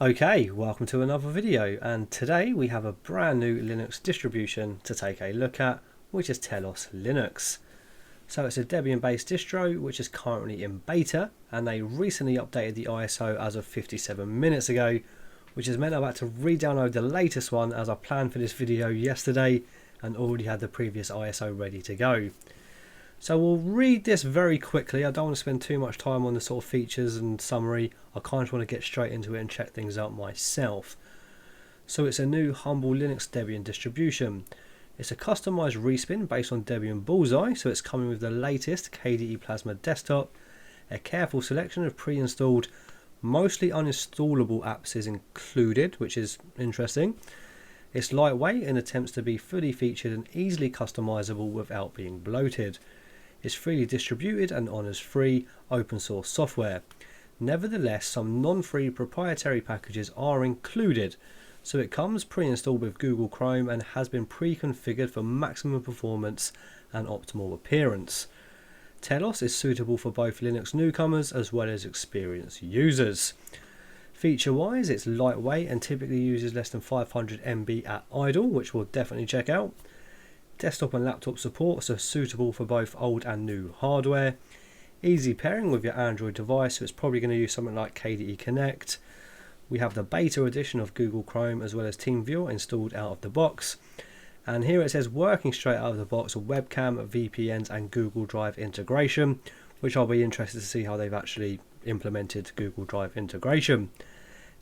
Okay, welcome to another video, and today we have a brand new Linux distribution to take a look at, which is TeLOS Linux. So it's a Debian based distro which is currently in beta, and they recently updated the ISO as of 57 minutes ago, which has meant I've had to re-download the latest one as I planned for this video yesterday and already had the previous ISO ready to go. So we'll read this very quickly. I don't want to spend too much time on the sort of features and summary. I kind of want to get straight into it and check things out myself. So it's a new humble Linux Debian distribution. It's a customized respin based on Debian Bullseye, so it's coming with the latest KDE Plasma desktop. A careful selection of pre-installed, mostly uninstallable apps is included, which is interesting. It's lightweight and attempts to be fully featured and easily customizable without being bloated. It's freely distributed and honours free open source software. Nevertheless, some non-free proprietary packages are included, so it comes pre-installed with Google Chrome and has been pre-configured for maximum performance and optimal appearance. TeLOS is suitable for both Linux newcomers as well as experienced users. Feature-wise, it's lightweight and typically uses less than 500 MB at idle, which we'll definitely check out. Desktop and laptop support, so suitable for both old and new hardware. Easy pairing with your Android device, so it's probably going to use something like KDE Connect. We have the beta edition of Google Chrome as well as TeamViewer installed out of the box. And here it says working straight out of the box, webcam, VPNs and Google Drive integration, which I'll be interested to see how they've actually implemented Google Drive integration.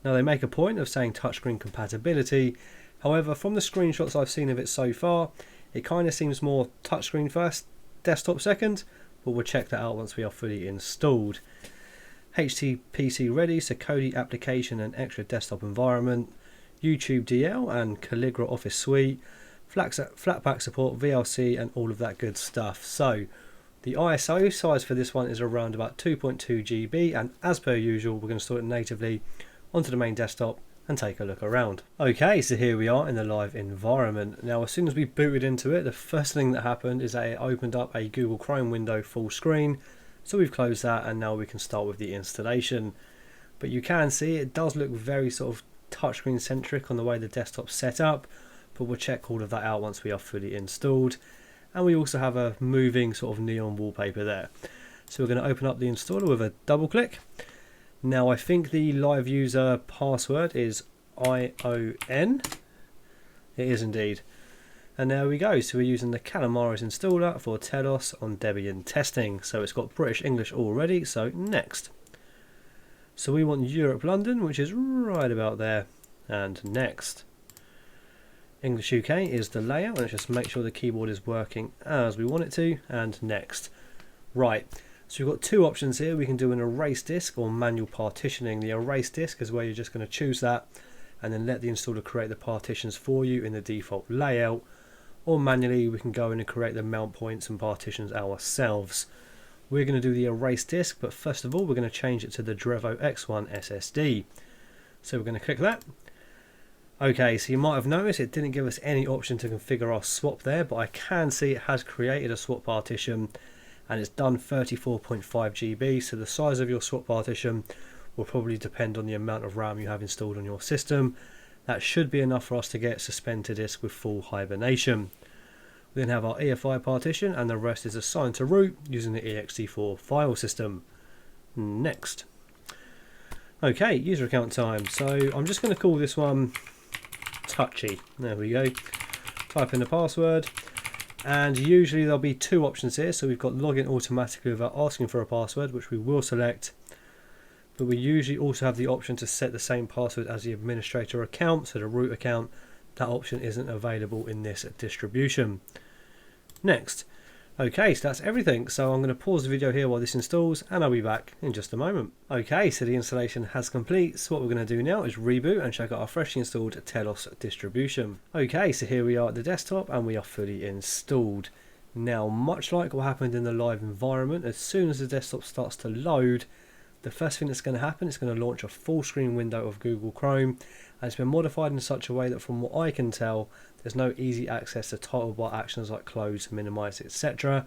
Now they make a point of saying touchscreen compatibility, however from the screenshots I've seen of it so far, it kind of seems more touchscreen first, desktop second, but we'll check that out once we are fully installed. HTPC ready, so Kodi application and extra desktop environment, YouTube DL and Calligra Office Suite, Flatpak support, VLC and all of that good stuff. So the ISO size for this one is around about 2.2 GB, and as per usual we're going to store it natively onto the main desktop and take a look around. Okay, so here we are in the live environment. Now as soon as we booted into it, the first thing that happened is that it opened up a Google Chrome window full screen. So we've closed that and now we can start with the installation. But you can see it does look very sort of touchscreen centric on the way the desktop's set up, but we'll check all of that out once we are fully installed. And we also have a moving sort of neon wallpaper there. So we're going to open up the installer with a double click. Now I think the live user password is ION. It is indeed. And there we go. So we're using the Calamares installer for TeLOS on Debian testing. So it's got British English already. So next. So we want Europe London, which is right about there. And next. English UK is the layout. Let's just make sure the keyboard is working as we want it to. And next. Right. So we've got two options here. We can do an erase disk or manual partitioning. The erase disk is where you're just going to choose that and then let the installer create the partitions for you in the default layout. Or manually we can go in and create the mount points and partitions ourselves. We're going to do the erase disk, but first of all we're going to change it to the Drevo X1 SSD. So we're going to click that. Okay, so you might have noticed it didn't give us any option to configure our swap there, but I can see it has created a swap partition and it's done 34.5 GB, so the size of your swap partition will probably depend on the amount of RAM you have installed on your system. That should be enough for us to get suspend to disk with full hibernation. We then have our EFI partition and the rest is assigned to root using the ext4 file system. Next. Okay, user account time. So I'm just going to call this one Touchy. There we go. Type in the password. And usually there'll be two options here, so we've got login automatically without asking for a password, which we will select, but we usually also have the option to set the same password as the administrator account, so the root account. That option isn't available in this distribution. Next. Okay, so that's everything, so I'm going to pause the video here while this installs and I'll be back in just a moment. Okay, so the installation has complete, so what we're going to do now is reboot and check out our freshly installed TeLOS distribution. Okay, so here we are at the desktop and we are fully installed. Now, much like what happened in the live environment, as soon as the desktop starts to load, the first thing that's going to happen is going to launch a full screen window of Google Chrome, and it's been modified in such a way that from what I can tell there's no easy access to title bar actions like close, minimize, etc.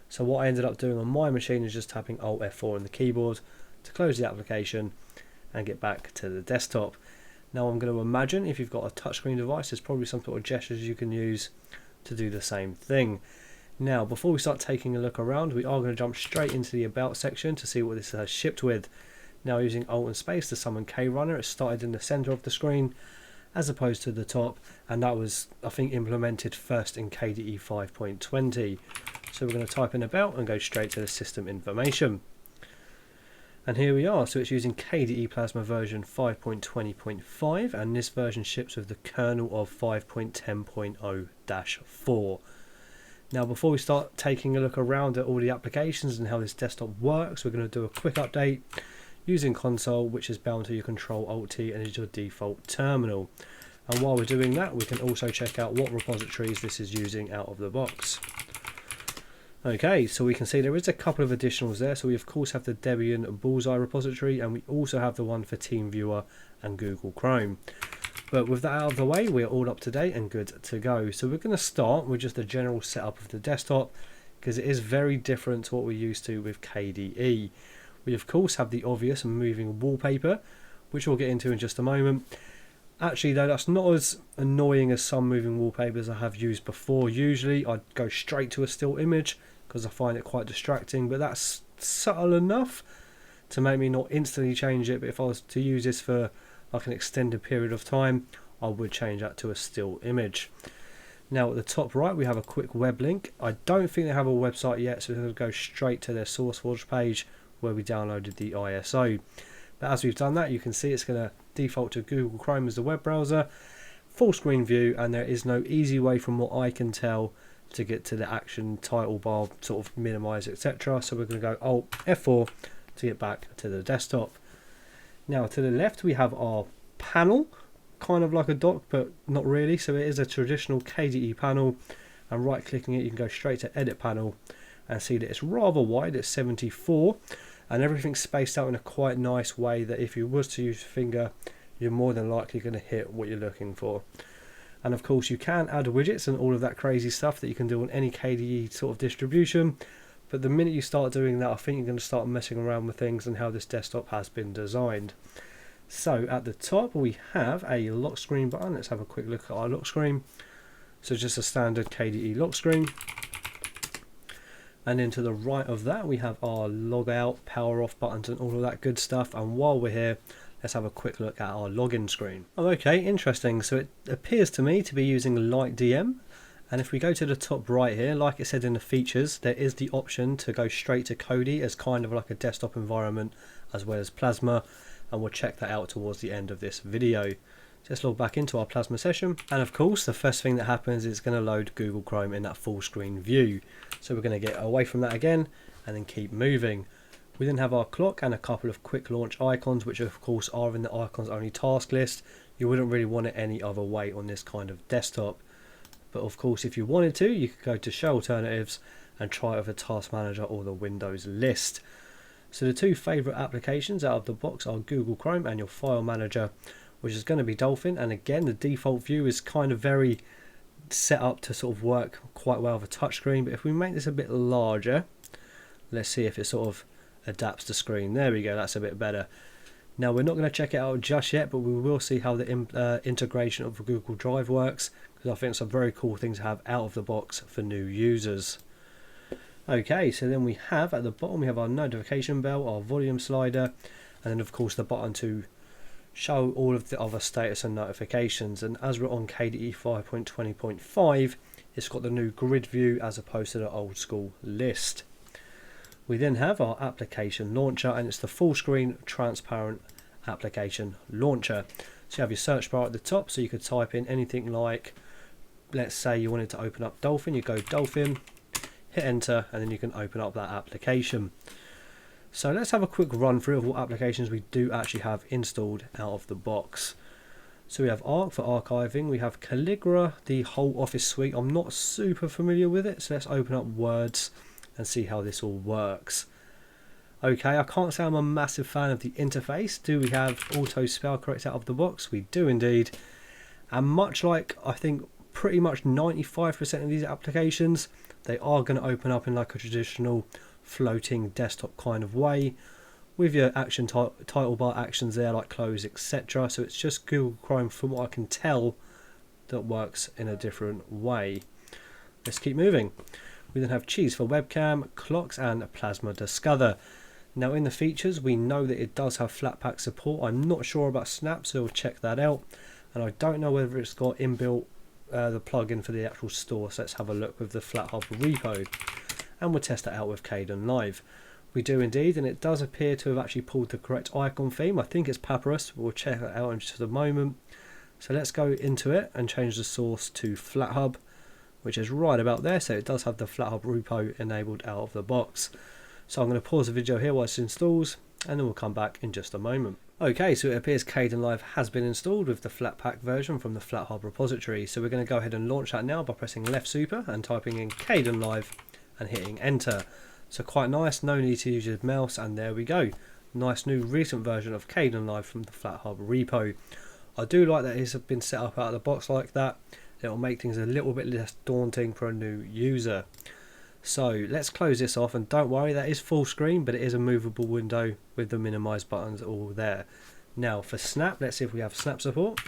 So what I ended up doing on my machine is just tapping Alt F4 on the keyboard to close the application and get back to the desktop. Now I'm going to imagine if you've got a touchscreen device, there's probably some sort of gestures you can use to do the same thing. Now before we start taking a look around, we are going to jump straight into the about section to see what this has shipped with. Now using Alt and Space to summon KRunner, it started in the center of the screen as opposed to the top, and that was, I think, implemented first in KDE 5.20. So we're going to type in about and go straight to the system information. And here we are. So it's using KDE Plasma version 5.20.5, and this version ships with the kernel of 5.10.0-4. Now before we start taking a look around at all the applications and how this desktop works, we're going to do a quick update using console, which is bound to your Control-Alt-T and is your default terminal. And while we're doing that, we can also check out what repositories this is using out of the box. Okay, so we can see there is a couple of additionals there. So we of course have the Debian Bullseye repository, and we also have the one for TeamViewer and Google Chrome. But with that out of the way, we're all up to date and good to go. So we're going to start with just the general setup of the desktop, because it is very different to what we're used to with KDE. We of course have the obvious moving wallpaper, which we'll get into in just a moment. Actually though, that's not as annoying as some moving wallpapers I have used before. Usually I'd go straight to a still image because I find it quite distracting, but that's subtle enough to make me not instantly change it. But if I was to use this for like an extended period of time, I would change that to a still image. Now at the top right we have a quick web link. I don't think they have a website yet, so we're going to go straight to their SourceForge page where we downloaded the ISO. But as we've done that, you can see it's going to default to Google Chrome as the web browser, full screen view, and there is no easy way from what I can tell to get to the action title bar, sort of minimize, etc. So we're going to go Alt F4 to get back to the desktop. Now to the left we have our panel, kind of like a dock but not really. So it is a traditional KDE panel, and right clicking it you can go straight to Edit Panel and see that it's rather wide, it's 74, and everything's spaced out in a quite nice way that if you was to use your finger, you're more than likely going to hit what you're looking for. And of course you can add widgets and all of that crazy stuff that you can do on any KDE sort of distribution, but the minute you start doing that, I think you're going to start messing around with things and how this desktop has been designed. So at the top we have a lock screen button. Let's have a quick look at our lock screen. So just a standard KDE lock screen. And then to the right of that we have our log out, power off buttons and all of that good stuff. And while we're here, let's have a quick look at our login screen. Oh, okay, interesting. So it appears to me to be using LightDM. And if we go to the top right here, like it said in the features, there is the option to go straight to Kodi as kind of like a desktop environment as well as Plasma. And we'll check that out towards the end of this video. So let's log back into our Plasma session. And of course, the first thing that happens is it's going to load Google Chrome in that full screen view. So we're going to get away from that again and then keep moving. We then have our clock and a couple of quick launch icons, which of course are in the icons only task list. You wouldn't really want it any other way on this kind of desktop. But of course, if you wanted to, you could go to show alternatives and try it with a task manager or the Windows list. So the two favourite applications out of the box are Google Chrome and your file manager, which is going to be Dolphin. And again, the default view is kind of very set up to sort of work quite well with a touchscreen. But if we make this a bit larger, let's see if it sort of adapts the screen. There we go, that's a bit better. Now we're not going to check it out just yet, but we will see how the integration of the Google Drive works, because I think it's a very cool thing to have out of the box for new users. Okay, so then we have at the bottom we have our notification bell, our volume slider, and then of course the button to show all of the other status and notifications. And as we're on KDE 5.20.5, it's got the new grid view as opposed to the old school list. We then have our application launcher, and it's the full screen transparent application launcher. So you have your search bar at the top, so you could type in anything like, let's say you wanted to open up Dolphin, you go Dolphin, hit enter, and then you can open up that application. So let's have a quick run through of what applications we do actually have installed out of the box. So we have Arc for archiving, we have Calligra, the whole Office suite. I'm not super familiar with it, so let's open up Words and see how this all works. Okay, I can't say I'm a massive fan of the interface. Do we have auto spell correct out of the box? We do indeed. And much like I think pretty much 95% of these applications, they are going to open up in like a traditional floating desktop kind of way, with your action title bar actions there like close, etc. So it's just Google Chrome, from what I can tell, that works in a different way. Let's keep moving. We then have Cheese for webcam, clocks, and Plasma Discover. Now in the features, we know that it does have Flatpak support. I'm not sure about Snap, so we'll check that out. And I don't know whether it's got inbuilt the plugin for the actual store. So let's have a look with the FlatHub repo, and we'll test that out with Kden Live. We do indeed, and it does appear to have actually pulled the correct icon theme. I think it's Papyrus. We'll check that out in just a moment. So let's go into it and change the source to FlatHub, which is right about there. So it does have the FlatHub repo enabled out of the box. So I'm going to pause the video here while it installs, and then we'll come back in just a moment. Okay, so it appears Kden Live has been installed with the Flatpak version from the FlatHub repository. So we're going to go ahead and launch that now by pressing left super and typing in Kden Live and hitting enter. So quite nice, no need to use your mouse, and there we go. Nice new recent version of Kden Live from the FlatHub repo. I do like that it's been set up out of the box like that. It will make things a little bit less daunting for a new user. So let's close this off, and don't worry, that is full screen, but it is a movable window with the minimize buttons all there. Now for Snap, let's see if we have Snap support.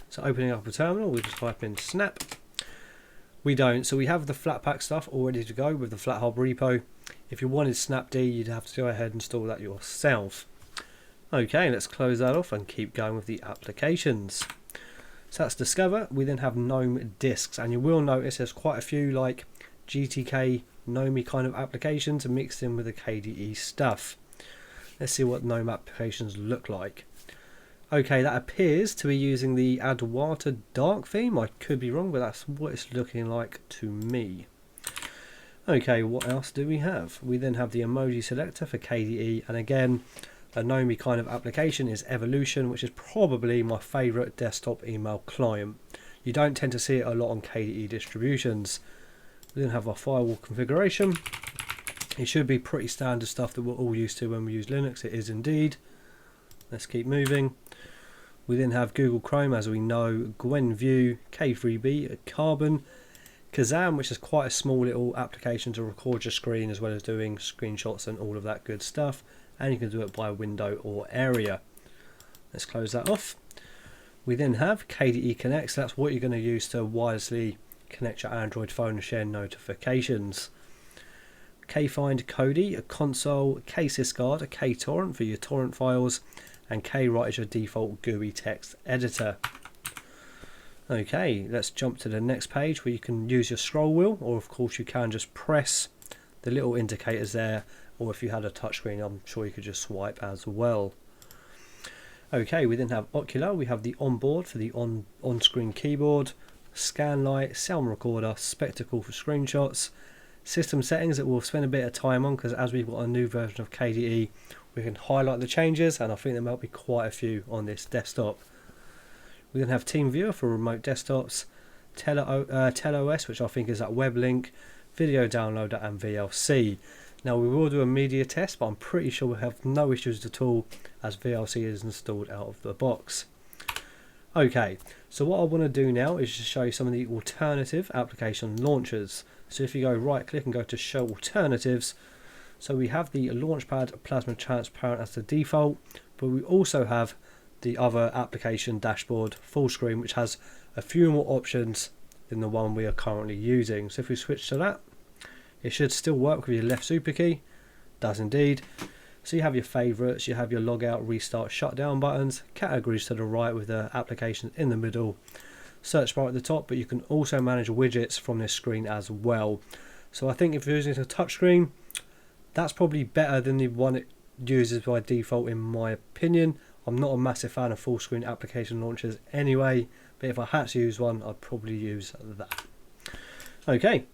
So opening up a terminal, we just type in Snap. We don't, so we have the Flatpak stuff all ready to go with the FlatHub repo. If you wanted Snapd, you'd have to go ahead and install that yourself. Okay, let's close that off and keep going with the applications. So that's Discover. We then have GNOME disks, and you will notice there's quite a few like GTK, GNOME kind of applications mixed in with the KDE stuff. Let's see what GNOME applications look like. Okay, that appears to be using the Adwaita Dark theme. I could be wrong, but that's what it's looking like to me. Okay, what else do we have? We then have the emoji selector for KDE, and again, a GNOME kind of application is Evolution, which is probably my favourite desktop email client. You don't tend to see it a lot on KDE distributions. We then have our firewall configuration. It should be pretty standard stuff that we're all used to when we use Linux. It is indeed. Let's keep moving. We then have Google Chrome, as we know, GwenView, K3B, Carbon, Kazam, which is quite a small little application to record your screen as well as doing screenshots and all of that good stuff. And you can do it by window or area. Let's close that off. We then have KDE Connect, so that's what you're going to use to wirelessly connect your Android phone and share notifications. Kfind Kodi, a console, KSysguard, a KTorrent for your torrent files, and Kwrite is your default GUI text editor. Okay, let's jump to the next page where you can use your scroll wheel, or of course you can just press the little indicators there, or if you had a touchscreen, I'm sure you could just swipe as well. Okay, we then have Ocular. We have the onboard for the on-screen keyboard, Scanlight, sound recorder, Spectacle for screenshots, system settings that we'll spend a bit of time on because as we've got a new version of KDE, we can highlight the changes, and I think there might be quite a few on this desktop. We then have TeamViewer for remote desktops, TeLOS, which I think is that web link, video downloader, and VLC. Now we will do a media test, but I'm pretty sure we'll have no issues at all as VLC is installed out of the box. Okay, so what I want to do now is just show you some of the alternative application launchers. So if you go right click and go to show alternatives, so we have the Launchpad Plasma Transparent as the default, but we also have the other application dashboard full screen, which has a few more options than the one we are currently using. So if we switch to that, it should still work with your left super key. Does indeed. So you have your favorites, you have your logout, restart, shutdown buttons, categories to the right with the applications in the middle, search bar at the top, but you can also manage widgets from this screen as well. So I think if you're using a touchscreen, that's probably better than the one it uses by default in my opinion. I'm not a massive fan of full screen application launchers anyway, but if I had to use one, I'd probably use that. Okay.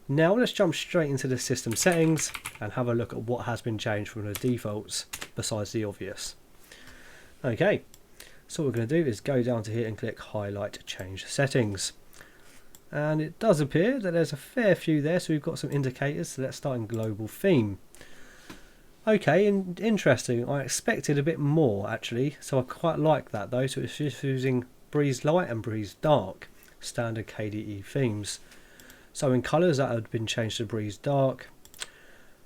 Now let's jump straight into the system settings and have a look at what has been changed from the defaults besides the obvious. Okay, so what we're going to do is go down to here and click highlight change settings. And it does appear that there's a fair few there, so we've got some indicators. So let's start in global theme. Okay, and interesting. I expected a bit more actually, so I quite like that though. So it's just using Breeze Light and Breeze Dark, standard KDE themes. So in colours that had been changed to Breeze Dark.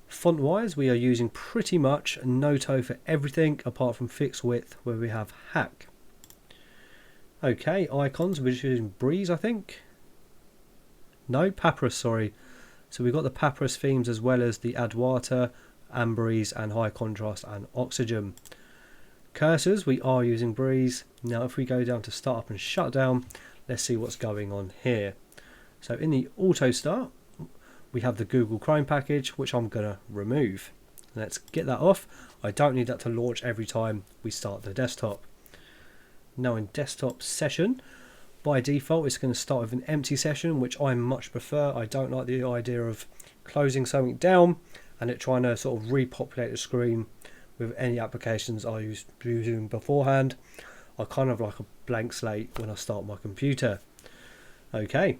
Font wise, we are using pretty much Noto for everything apart from fixed width where we have Hack. Okay, icons, we're just using Breeze, I think. No, Papyrus, sorry. So we've got the Papyrus themes as well as the Adwater, Ambreeze and High Contrast and Oxygen. Cursors, we are using Breeze. Now if we go down to start up and shut down, let's see what's going on here. So in the auto start, we have the Google Chrome package, which I'm going to remove. Let's get that off. I don't need that to launch every time we start the desktop. Now in desktop session, by default it's going to start with an empty session, which I much prefer. I don't like the idea of closing something down and it trying to sort of repopulate the screen with any applications I was using beforehand. I kind of like a blank slate when I start my computer. Okay,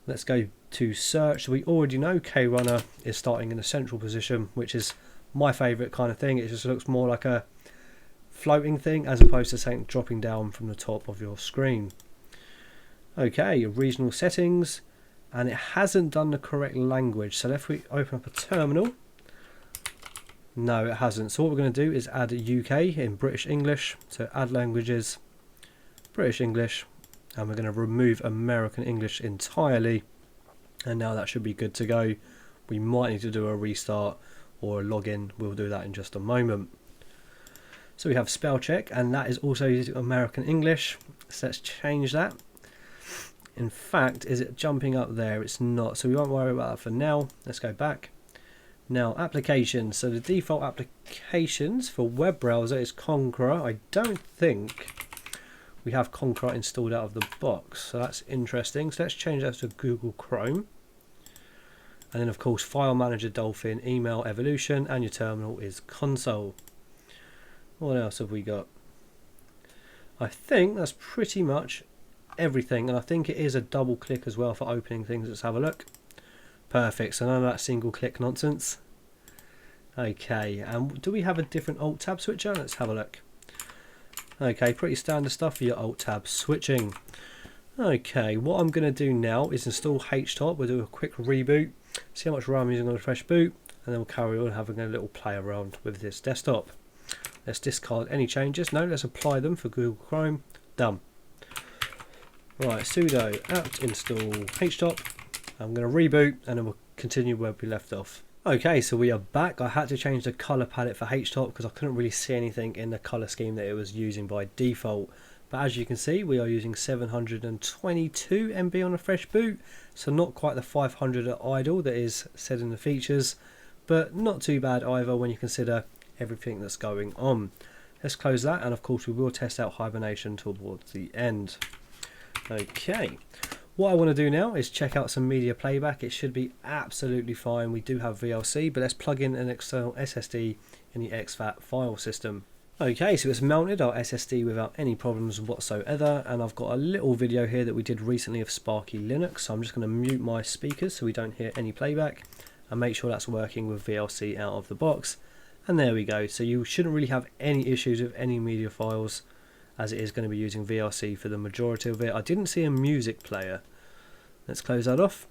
let's go to search. So we already know KRunner is starting in the central position, which is my favourite kind of thing. It just looks more like a floating thing as opposed to something dropping down from the top of your screen. Okay, regional settings, and it hasn't done the correct language. So if we open up a terminal, no, it hasn't. So what we're going to do is add UK in British English. So add languages, British English, and we're going to remove American English entirely. And now that should be good to go. We might need to do a restart or a login. We'll do that in just a moment. So we have spell check, and that is also using American English. So let's change that. In fact, is it jumping up there? It's not, so we won't worry about that for now. Let's go back. Now applications. So the default applications for web browser is Conqueror. I don't think we have Conqueror installed out of the box, so that's interesting. So let's change that to Google Chrome. And then of course File Manager, Dolphin, Email, Evolution, and your terminal is Console. What else have we got? I think that's pretty much everything, and I think it is a double click as well for opening things. Let's have a look. Perfect, so none of that single click nonsense. Okay, and do we have a different alt tab switcher? Let's have a look. Okay, pretty standard stuff for your alt tab switching. Okay, what I'm going to do now is install HTOP. We'll do a quick reboot, see how much RAM I'm using on a fresh boot, and then we'll carry on having a little play around with this desktop. Let's discard any changes. No, let's apply them for Google Chrome. Done. Right, sudo apt install HTOP. I'm going to reboot and then we'll continue where we left off. Okay, so we are back. I had to change the color palette for HTOP because I couldn't really see anything in the color scheme that it was using by default. But as you can see, we are using 722 MB on a fresh boot, so not quite the 500 at idle that is said in the features, but not too bad either when you consider everything that's going on. Let's close that, and of course we will test out hibernation towards the end. Okay, what I want to do now is check out some media playback. It should be absolutely fine. We do have VLC, but let's plug in an external SSD in the exFAT file system. Okay, so it's mounted our SSD without any problems whatsoever, and I've got a little video here that we did recently of Sparky Linux, so I'm just going to mute my speakers so we don't hear any playback and make sure that's working with VLC out of the box. And there we go, so you shouldn't really have any issues with any media files, as it is going to be using VLC for the majority of it. I didn't see a music player. Let's close that off.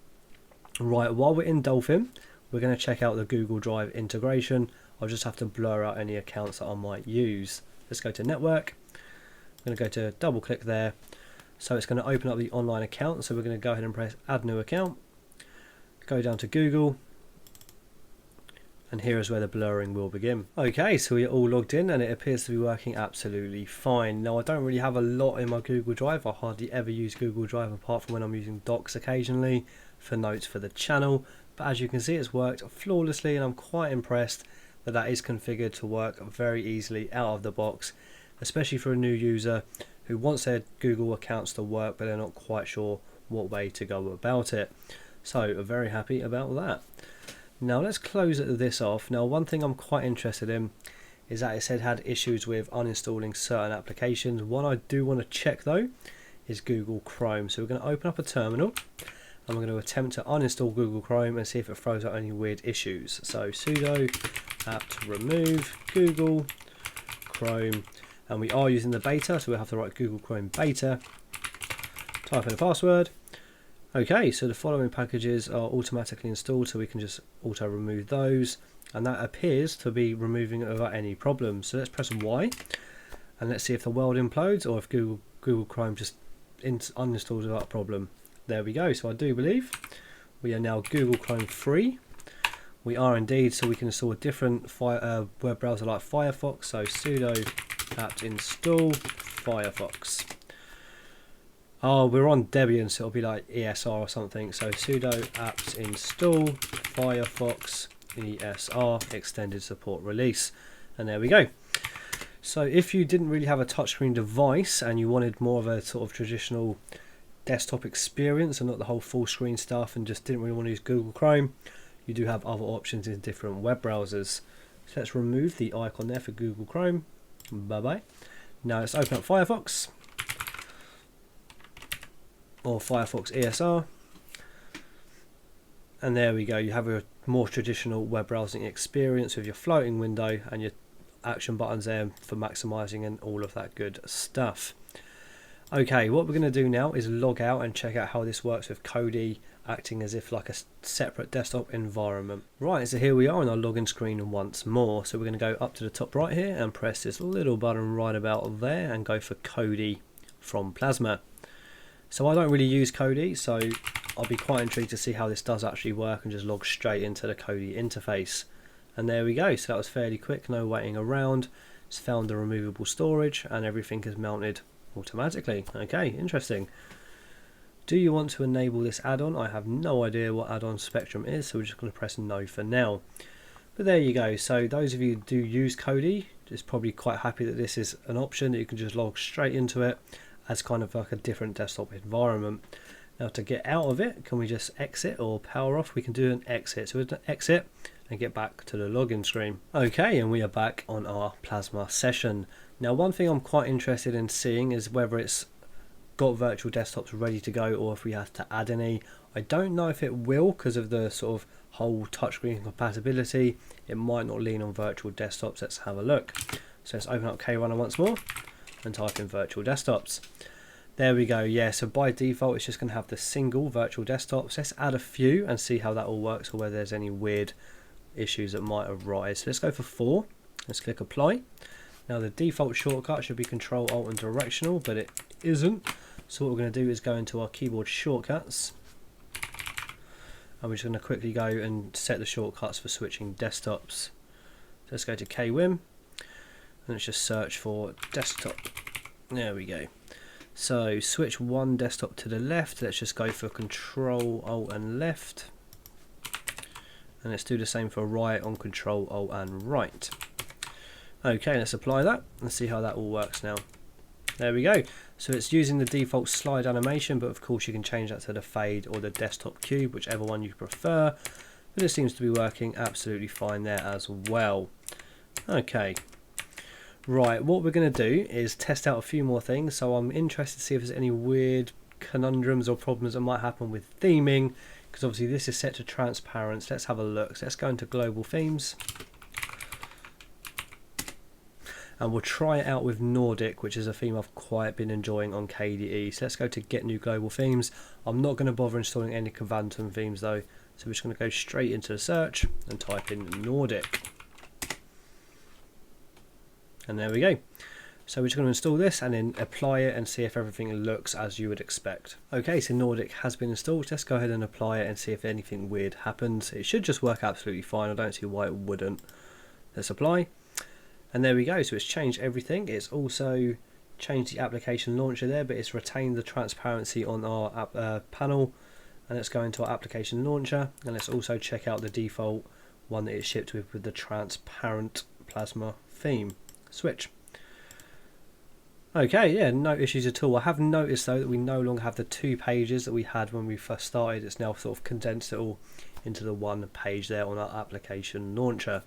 Right, while we're in Dolphin, we're going to check out the Google Drive integration. I'll just have to blur out any accounts that I might use. Let's go to network. I'm going to go to double click there. So it's going to open up the online account. So we're going to go ahead and press add new account. Go down to Google. And here is where the blurring will begin. Okay, so we're all logged in and it appears to be working absolutely fine. Now I don't really have a lot in my Google Drive. I hardly ever use Google Drive apart from when I'm using Docs occasionally for notes for the channel. But as you can see, it's worked flawlessly and I'm quite impressed that that is configured to work very easily out of the box, especially for a new user who wants their Google accounts to work but they're not quite sure what way to go about it. So very happy about that. Now let's close this off. Now one thing I'm quite interested in is that it said had issues with uninstalling certain applications. One I do want to check though is Google Chrome. So we're going to open up a terminal and we're going to attempt to uninstall Google Chrome and see if it throws out any weird issues. So sudo apt remove Google Chrome, and we are using the beta, so we'll have to write Google Chrome beta, type in a password, Okay, so the following packages are automatically installed, so we can just auto remove those, and that appears to be removing it without any problems. So let's press Y and let's see if the world implodes or if Google Chrome just uninstalls without a problem. There we go. So I do believe we are now Google Chrome free. We are indeed, so we can install a different web browser like Firefox. So sudo apt install Firefox. Oh, we're on Debian, so it'll be like ESR or something. So sudo apt install Firefox ESR extended support release, and there we go. So if you didn't really have a touchscreen device and you wanted more of a sort of traditional desktop experience and not the whole full screen stuff, and just didn't really want to use Google Chrome, you do have other options in different web browsers. So let's remove the icon there for Google Chrome. Bye bye. Now let's open up Firefox or Firefox ESR, and there we go. You have a more traditional web browsing experience with your floating window and your action buttons there for maximizing and all of that good stuff. Okay, what we're going to do now is log out and check out how this works with Kodi acting as if like a separate desktop environment. Right, so here we are on our login screen once more. So we're going to go up to the top right here and press this little button right about there and go for Kodi from Plasma. So I don't really use Kodi, so I'll be quite intrigued to see how this does actually work and just log straight into the Kodi interface. And there we go. So that was fairly quick, no waiting around. It's found the removable storage and everything is mounted automatically. Okay, interesting. Do you want to enable this add-on? I have no idea what add-on Spectrum is, so we're just going to press no for now. But there you go. So those of you who do use Kodi, just probably quite happy that this is an option that you can just log straight into it as kind of like a different desktop environment. Now to get out of it, can we just exit or power off? We can do an exit. So we're going to exit and get back to the login screen. Okay, and we are back on our Plasma session. Now one thing I'm quite interested in seeing is whether it's got virtual desktops ready to go or if we have to add any. I don't know if it will because of the sort of whole touchscreen compatibility. It might not lean on virtual desktops. Let's have a look. So let's open up KRunner once more and type in virtual desktops. There we go. Yeah, so by default it's just going to have the single virtual desktops. Let's add a few and see how that all works or whether there's any weird issues that might arise. So let's go for 4. Let's click apply. Now the default shortcut should be Control Alt and directional, but it isn't. So what we're going to do is go into our keyboard shortcuts, and we're just going to quickly go and set the shortcuts for switching desktops. So let's go to KWim and let's just search for desktop. There we go. So switch one desktop to the left. Let's just go for Control Alt and left, and let's do the same for right on Control Alt and right. Okay, let's apply that and see how that all works now. There we go. So it's using the default slide animation, but of course you can change that to the fade or the desktop cube, whichever one you prefer. But it seems to be working absolutely fine there as well. Okay. Right, what we're going to do is test out a few more things. So I'm interested to see if there's any weird conundrums or problems that might happen with theming, because obviously this is set to transparent. Let's have a look. So let's go into global themes. And we'll try it out with Nordic, which is a theme I've quite been enjoying on KDE. So let's go to get new global themes. I'm not going to bother installing any Quantum themes though, so we're just going to go straight into the search and type in Nordic. And there we go. So we're just going to install this and then apply it and see if everything looks as you would expect. Okay, so Nordic has been installed. Let's go ahead and apply it and see if anything weird happens. It should just work absolutely fine. I don't see why it wouldn't. Let's apply. And there we go. So it's changed everything. It's also changed the application launcher there, but it's retained the transparency on our panel. And let's go into our application launcher and let's also check out the default one that it's shipped with the transparent Plasma theme. Switch. Okay, yeah, no issues at all. I have noticed though that we no longer have the 2 pages that we had when we first started. It's now sort of condensed it all into the 1 page there on our application launcher.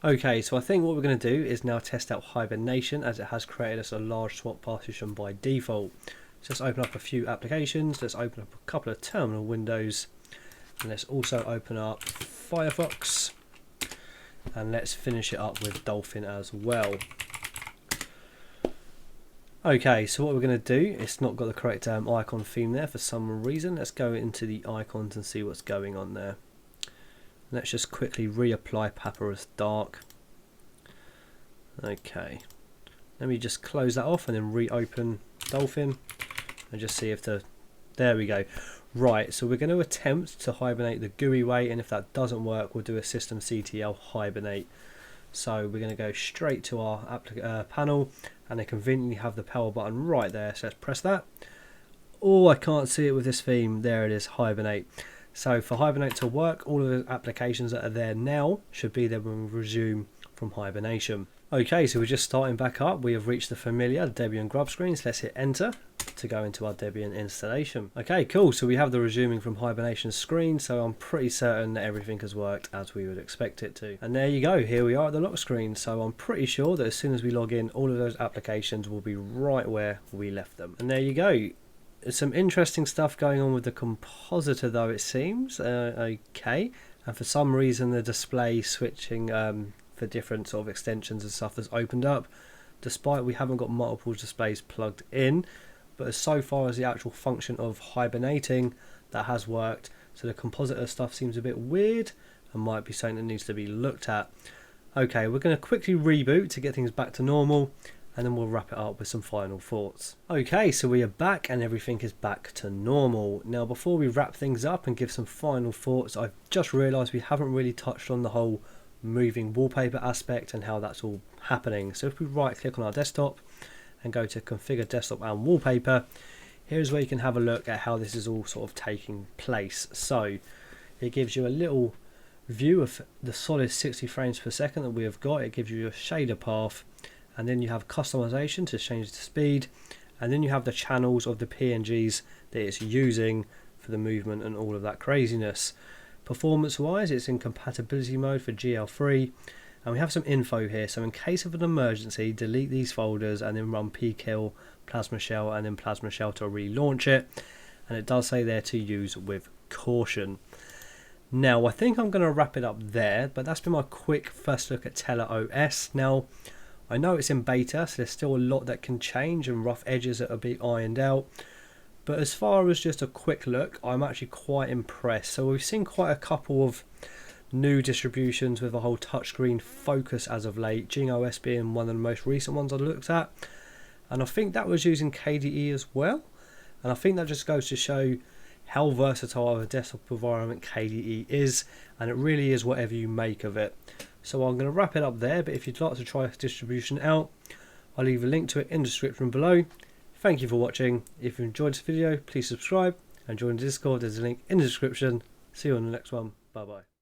Okay, so I think what we're going to do is now test out hibernation, as it has created us a large swap partition by default. So let's open up a few applications. Let's open up a couple of terminal windows, and let's also open up Firefox, and let's finish it up with Dolphin as well. Okay, so what we're going to do, it's not got the correct icon theme there for some reason. Let's go into the icons and see what's going on there. Let's just quickly reapply Papyrus Dark. Okay, let me just close that off and then reopen Dolphin and just see if there we go. Right, so we're going to attempt to hibernate the GUI way, and if that doesn't work, we'll do a systemctl hibernate. So we're going to go straight to our panel, and they conveniently have the power button right there, so let's press that. Oh, I can't see it with this theme. There it is, hibernate. So for hibernate to work, all of the applications that are there now should be there when we resume from hibernation. Okay, so we're just starting back up. We have reached the familiar Debian grub screen, so let's hit enter to go into our Debian installation. Okay, cool, so we have the resuming from hibernation screen, so I'm pretty certain that everything has worked as we would expect it to. And there you go, here we are at the lock screen, so I'm pretty sure that as soon as we log in, all of those applications will be right where we left them. And there you go. There's some interesting stuff going on with the compositor though, it seems. Okay, and for some reason the display switching for different sort of extensions and stuff has opened up, despite we haven't got multiple displays plugged in. But as so far as the actual function of hibernating, that has worked. So the compositor stuff seems a bit weird and might be something that needs to be looked at. Okay, we're going to quickly reboot to get things back to normal, and then we'll wrap it up with some final thoughts. Okay, so we are back and everything is back to normal. Now before we wrap things up and give some final thoughts, I've just realised we haven't really touched on the whole moving wallpaper aspect and how that's all happening. So if we right click on our desktop and go to configure desktop and wallpaper, here's where you can have a look at how this is all sort of taking place. So it gives you a little view of the solid 60 frames per second that we have got. It gives you a shader path, and then you have customization to change the speed, and then you have the channels of the PNGs that it's using for the movement and all of that craziness. Performance wise, it's in compatibility mode for GL3, and we have some info here. So in case of an emergency, delete these folders and then run pkill plasma shell and then plasma shell to relaunch it, and it does say there to use with caution. Now I think I'm going to wrap it up there, but that's been my quick first look at TeLOS. Now I know it's in beta, so there's still a lot that can change and rough edges that will be ironed out. But as far as just a quick look, I'm actually quite impressed. So we've seen quite a couple of new distributions with a whole touchscreen focus as of late, GingOS being one of the most recent ones I looked at. And I think that was using KDE as well. And I think that just goes to show how versatile of a desktop environment KDE is, and it really is whatever you make of it. So I'm going to wrap it up there, but if you'd like to try this distribution out, I'll leave a link to it in the description below. Thank you for watching. If you enjoyed this video, please subscribe and join the Discord. There's a link in the description. See you on the next one. Bye bye.